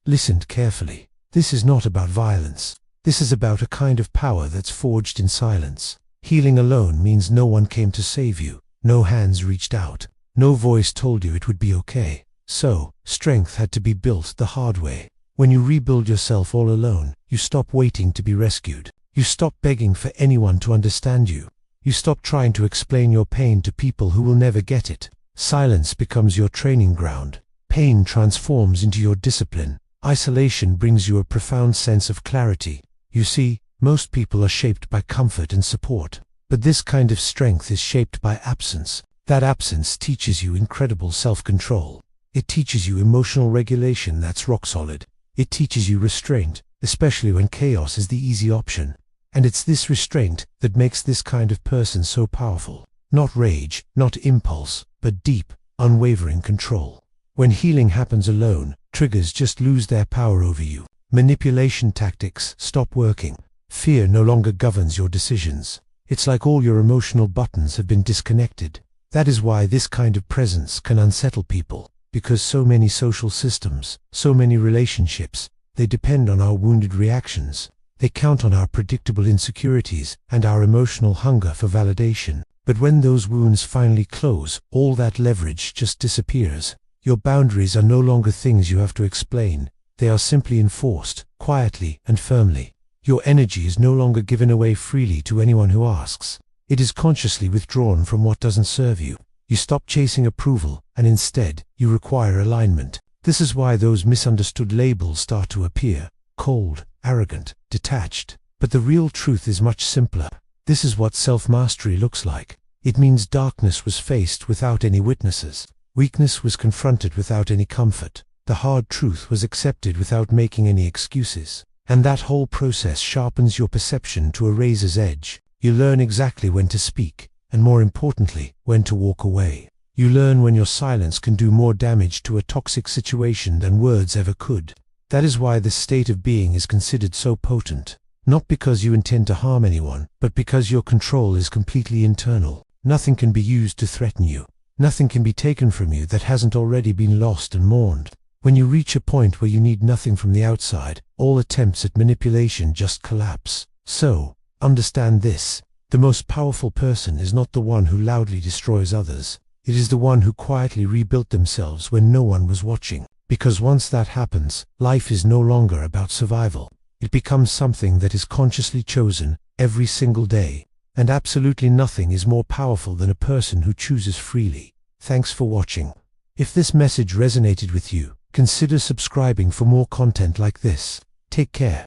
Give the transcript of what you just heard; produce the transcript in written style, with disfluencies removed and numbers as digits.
listened carefully. This is not about violence. This is about a kind of power that's forged in silence. Healing alone means no one came to save you. No hands reached out. No voice told you it would be okay. So, strength had to be built the hard way. When you rebuild yourself all alone, you stop waiting to be rescued. You stop begging for anyone to understand you. You stop trying to explain your pain to people who will never get it. Silence becomes your training ground. Pain transforms into your discipline. Isolation brings you a profound sense of clarity. You see, most people are shaped by comfort and support. But this kind of strength is shaped by absence. That absence teaches you incredible self-control. It teaches you emotional regulation that's rock solid. It teaches you restraint, especially when chaos is the easy option. And it's this restraint that makes this kind of person so powerful. Not rage, not impulse, but deep, unwavering control. When healing happens alone, triggers just lose their power over you. Manipulation tactics stop working. Fear no longer governs your decisions. It's like all your emotional buttons have been disconnected. That is why this kind of presence can unsettle people. Because so many social systems, so many relationships, they depend on our wounded reactions. They count on our predictable insecurities and our emotional hunger for validation. But when those wounds finally close, all that leverage just disappears. Your boundaries are no longer things you have to explain. They are simply enforced, quietly and firmly. Your energy is no longer given away freely to anyone who asks. It is consciously withdrawn from what doesn't serve you. You stop chasing approval, and instead, you require alignment. This is why those misunderstood labels start to appear. Cold, arrogant, detached. But the real truth is much simpler. This is what self-mastery looks like. It means darkness was faced without any witnesses. Weakness was confronted without any comfort. The hard truth was accepted without making any excuses. And that whole process sharpens your perception to a razor's edge. You learn exactly when to speak, and more importantly, when to walk away. You learn when your silence can do more damage to a toxic situation than words ever could. That is why this state of being is considered so potent. Not because you intend to harm anyone, but because your control is completely internal. Nothing can be used to threaten you. Nothing can be taken from you that hasn't already been lost and mourned. When you reach a point where you need nothing from the outside, all attempts at manipulation just collapse. So, understand this. The most powerful person is not the one who loudly destroys others. It is the one who quietly rebuilt themselves when no one was watching. Because once that happens, life is no longer about survival. It becomes something that is consciously chosen every single day. And absolutely nothing is more powerful than a person who chooses freely. Thanks for watching. If this message resonated with you, consider subscribing for more content like this. Take care.